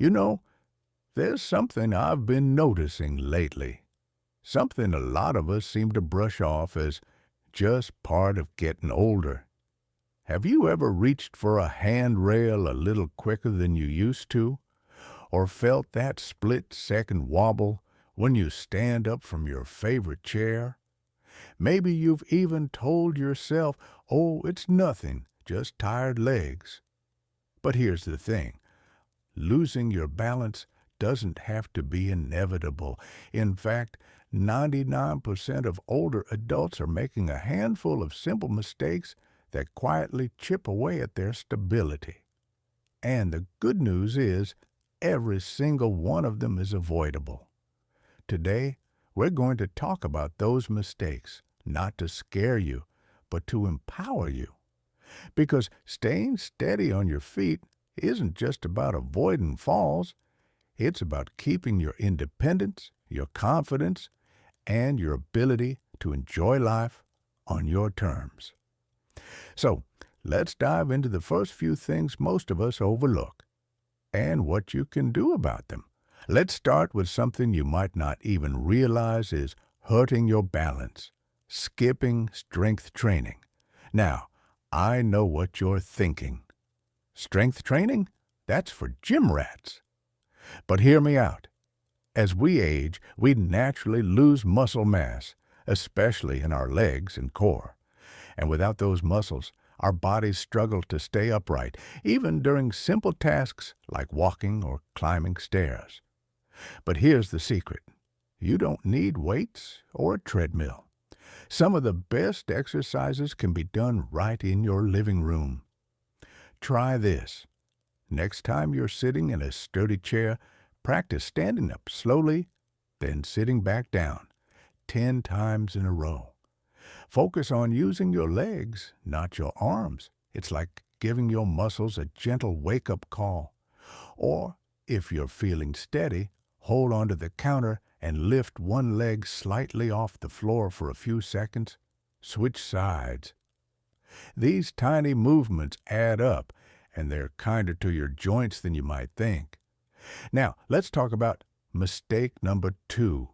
You know, there's something I've been noticing lately. Something a lot of us seem to brush off as just part of getting older. Have you ever reached for a handrail a little quicker than you used to? Or felt that split-second wobble when you stand up from your favorite chair? Maybe you've even told yourself, oh, it's nothing, just tired legs. But here's the thing. Losing your balance doesn't have to be inevitable. In fact, 99% of older adults are making a handful of simple mistakes that quietly chip away at their stability. And the good news is, every single one of them is avoidable. Today, we're going to talk about those mistakes, not to scare you, but to empower you. Because staying steady on your feet isn't just about avoiding falls, it's about keeping your independence, your confidence, and your ability to enjoy life on your terms. So, let's dive into the first few things most of us overlook and what you can do about them. Let's start with something you might not even realize is hurting your balance: skipping strength training. Now, I know what you're thinking. Strength training? That's for gym rats. But hear me out. As we age, we naturally lose muscle mass, especially in our legs and core. And without those muscles, our bodies struggle to stay upright, even during simple tasks like walking or climbing stairs. But here's the secret. You don't need weights or a treadmill. Some of the best exercises can be done right in your living room. Try this. Next time you're sitting in a sturdy chair, practice standing up slowly, then sitting back down, 10 times in a row. Focus on using your legs, not your arms. It's like giving your muscles a gentle wake-up call. Or, if you're feeling steady, hold onto the counter and lift one leg slightly off the floor for a few seconds. Switch sides. These tiny movements add up, and they're kinder to your joints than you might think. Now, let's talk about mistake number 2,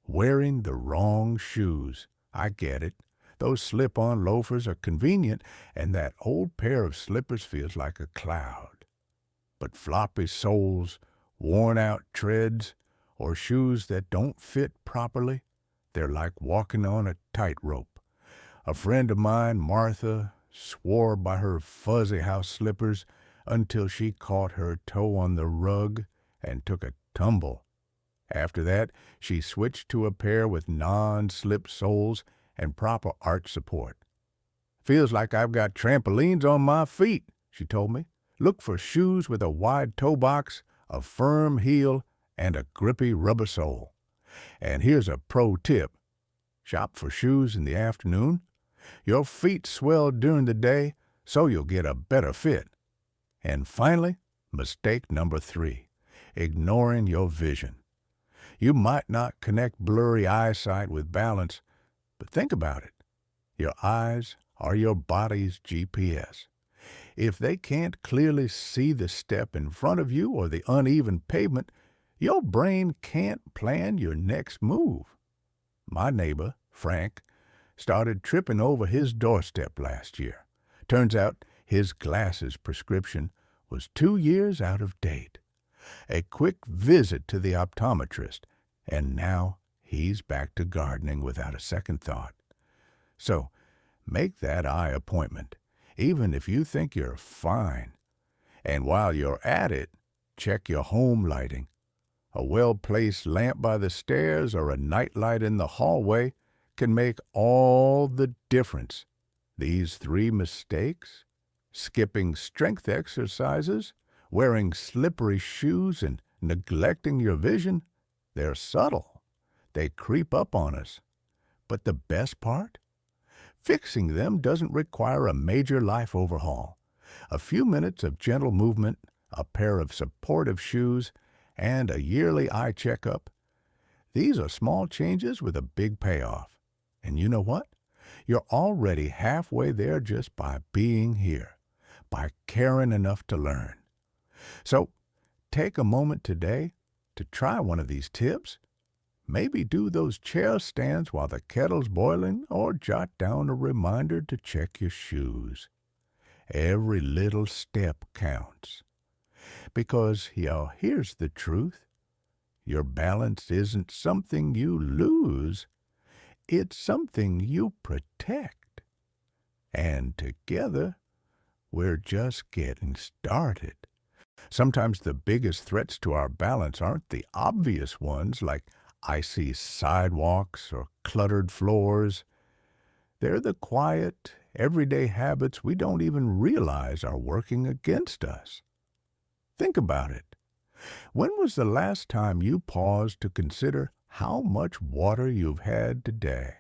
wearing the wrong shoes. I get it. Those slip-on loafers are convenient, and that old pair of slippers feels like a cloud. But floppy soles, worn-out treads, or shoes that don't fit properly, they're like walking on a tightrope. A friend of mine, Martha, swore by her fuzzy house slippers until she caught her toe on the rug and took a tumble. After that, she switched to a pair with non-slip soles and proper arch support. Feels like I've got trampolines on my feet, she told me. Look for shoes with a wide toe box, a firm heel, and a grippy rubber sole. And here's a pro tip. Shop for shoes in the afternoon. Your feet swell during the day, so you'll get a better fit. And finally, mistake number 3, ignoring your vision. You might not connect blurry eyesight with balance, but think about it. Your eyes are your body's GPS. If they can't clearly see the step in front of you or the uneven pavement, your brain can't plan your next move. My neighbor, Frank, started tripping over his doorstep last year. Turns out his glasses prescription was 2 years out of date. A quick visit to the optometrist, and now he's back to gardening without a second thought. So, make that eye appointment, even if you think you're fine. And while you're at it, check your home lighting. A well-placed lamp by the stairs or a nightlight in the hallway can make all the difference. These 3 mistakes, skipping strength exercises, wearing slippery shoes, and neglecting your vision, they're subtle. They creep up on us. But the best part? Fixing them doesn't require a major life overhaul. A few minutes of gentle movement, a pair of supportive shoes, and a yearly eye checkup. These are small changes with a big payoff. And you know what? You're already halfway there just by being here, by caring enough to learn. So, take a moment today to try one of these tips. Maybe do those chair stands while the kettle's boiling, or jot down a reminder to check your shoes. Every little step counts. Because, here's the truth. Your balance isn't something you lose. It's something you protect. And together, we're just getting started. Sometimes the biggest threats to our balance aren't the obvious ones like icy sidewalks or cluttered floors. They're the quiet, everyday habits we don't even realize are working against us. Think about it. When was the last time you paused to consider how much water you've had today?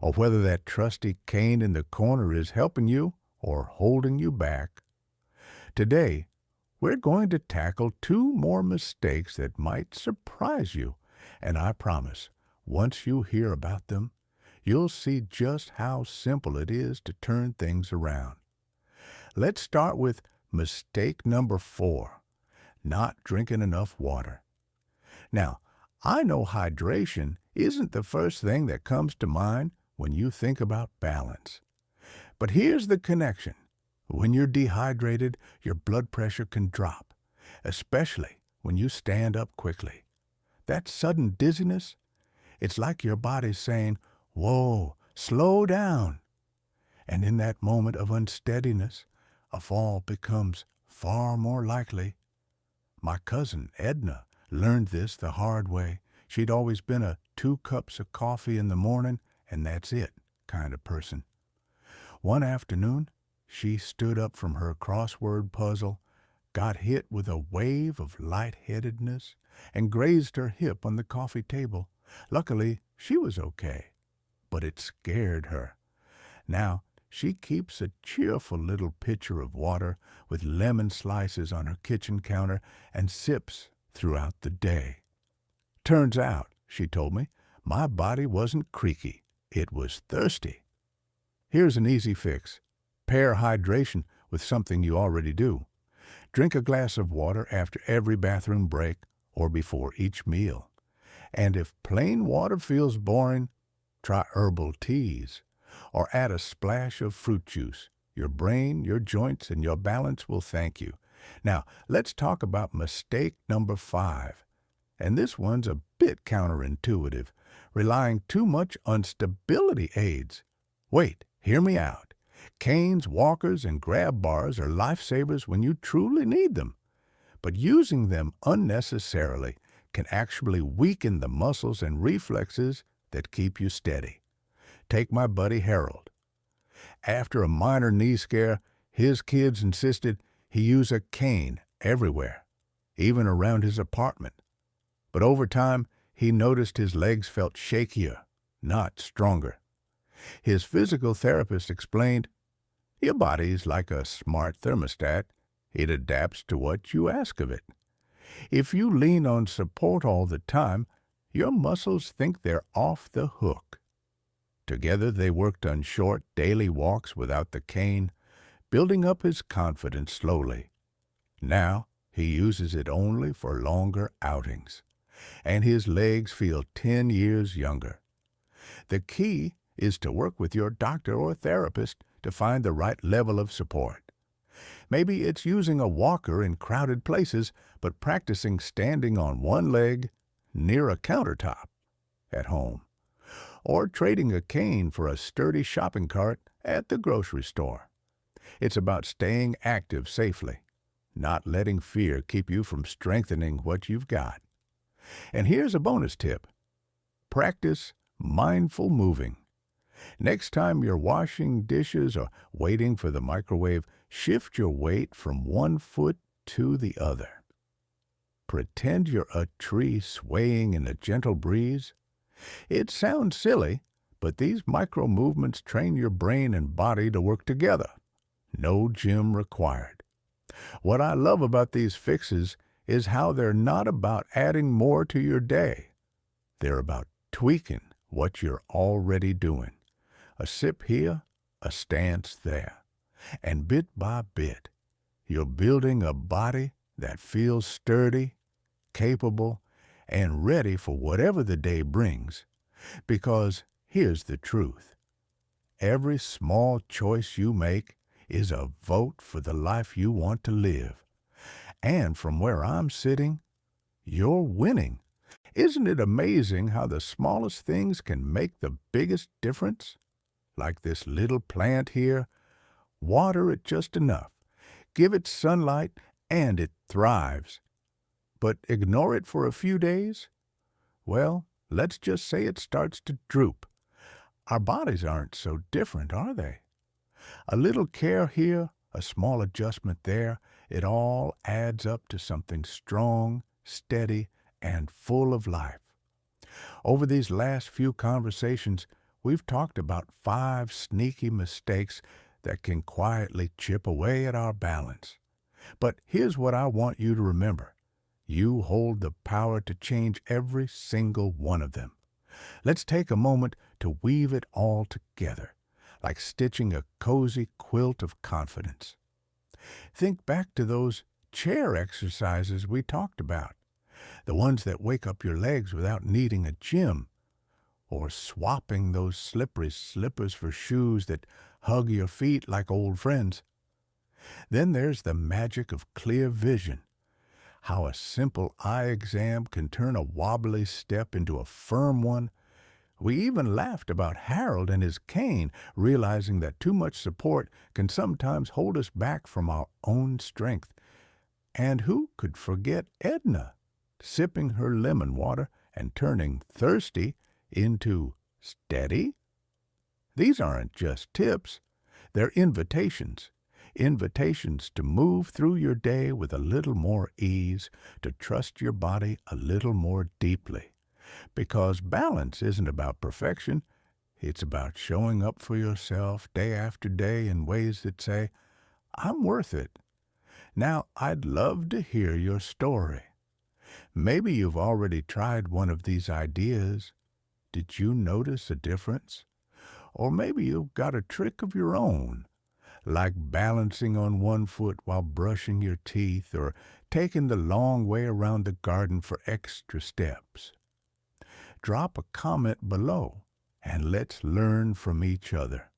Or whether that trusty cane in the corner is helping you or holding you back? Today, we're going to tackle 2 more mistakes that might surprise you, and I promise, once you hear about them, you'll see just how simple it is to turn things around. Let's start with mistake number 4, not drinking enough water. Now, I know hydration isn't the first thing that comes to mind when you think about balance. But here's the connection. When you're dehydrated, your blood pressure can drop, especially when you stand up quickly. That sudden dizziness, it's like your body's saying, "Whoa, slow down." And in that moment of unsteadiness, a fall becomes far more likely. My cousin, Edna, learned this the hard way. She'd always been a 2 cups of coffee in the morning, and that's it kind of person. One afternoon, she stood up from her crossword puzzle, got hit with a wave of lightheadedness, and grazed her hip on the coffee table. Luckily, she was okay, but it scared her. Now, she keeps a cheerful little pitcher of water with lemon slices on her kitchen counter and sips throughout the day. Turns out, she told me, my body wasn't creaky. It was thirsty. Here's an easy fix. Pair hydration with something you already do. Drink a glass of water after every bathroom break or before each meal. And if plain water feels boring, try herbal teas or add a splash of fruit juice. Your brain, your joints, and your balance will thank you. Now, let's talk about mistake number 5. And this one's a bit counterintuitive, relying too much on stability aids. Wait, hear me out. Canes, walkers, and grab bars are lifesavers when you truly need them. But using them unnecessarily can actually weaken the muscles and reflexes that keep you steady. Take my buddy Harold. After a minor knee scare, his kids insisted he use a cane everywhere, even around his apartment. But over time, he noticed his legs felt shakier, not stronger. His physical therapist explained, "Your body's like a smart thermostat. It adapts to what you ask of it. If you lean on support all the time, your muscles think they're off the hook." Together they worked on short, daily walks without the cane, building up his confidence slowly. Now he uses it only for longer outings, and his legs feel 10 years younger. The key is to work with your doctor or therapist to find the right level of support. Maybe it's using a walker in crowded places, but practicing standing on one leg near a countertop at home, or trading a cane for a sturdy shopping cart at the grocery store. It's about staying active safely, not letting fear keep you from strengthening what you've got. And here's a bonus tip. Practice mindful moving. Next time you're washing dishes or waiting for the microwave, shift your weight from one foot to the other. Pretend you're a tree swaying in a gentle breeze. It sounds silly, but these micro movements train your brain and body to work together. No gym required. What I love about these fixes is how they're not about adding more to your day. They're about tweaking what you're already doing. A sip here, a stance there. And bit by bit, you're building a body that feels sturdy, capable, and ready for whatever the day brings. Because here's the truth. Every small choice you make is a vote for the life you want to live. And from where I'm sitting, you're winning. Isn't it amazing how the smallest things can make the biggest difference? Like this little plant here, water it just enough, give it sunlight, and it thrives. But ignore it for a few days? Well, let's just say it starts to droop. Our bodies aren't so different, are they? A little care here, a small adjustment there, it all adds up to something strong, steady, and full of life. Over these last few conversations, we've talked about 5 sneaky mistakes that can quietly chip away at our balance. But here's what I want you to remember. You hold the power to change every single one of them. Let's take a moment to weave it all together, like stitching a cozy quilt of confidence. Think back to those chair exercises we talked about, the ones that wake up your legs without needing a gym, or swapping those slippery slippers for shoes that hug your feet like old friends. Then there's the magic of clear vision, how a simple eye exam can turn a wobbly step into a firm one. We even laughed about Harold and his cane, realizing that too much support can sometimes hold us back from our own strength. And who could forget Edna, sipping her lemon water and turning thirsty into steady? These aren't just tips, they're invitations. Invitations to move through your day with a little more ease, to trust your body a little more deeply. Because balance isn't about perfection, it's about showing up for yourself day after day in ways that say, I'm worth it. Now, I'd love to hear your story. Maybe you've already tried one of these ideas. Did you notice a difference? Or maybe you've got a trick of your own, like balancing on one foot while brushing your teeth or taking the long way around the garden for extra steps. Drop a comment below and let's learn from each other.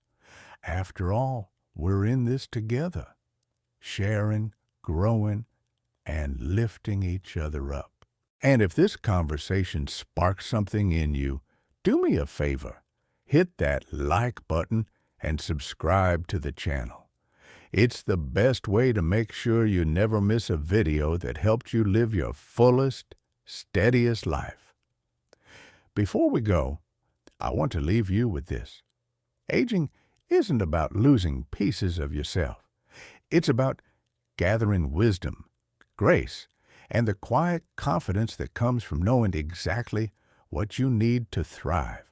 After all, we're in this together, sharing, growing, and lifting each other up. And if this conversation sparks something in you, do me a favor. Hit that like button and subscribe to the channel. It's the best way to make sure you never miss a video that helped you live your fullest, steadiest life. Before we go, I want to leave you with this. Aging isn't about losing pieces of yourself. It's about gathering wisdom, grace, and the quiet confidence that comes from knowing exactly what you need to thrive.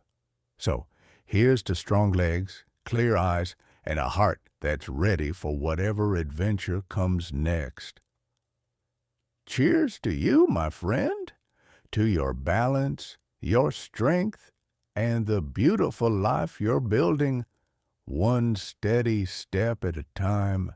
So, here's to strong legs, clear eyes, and a heart that's ready for whatever adventure comes next. Cheers to you, my friend, to your balance, your strength, and the beautiful life you're building, one steady step at a time.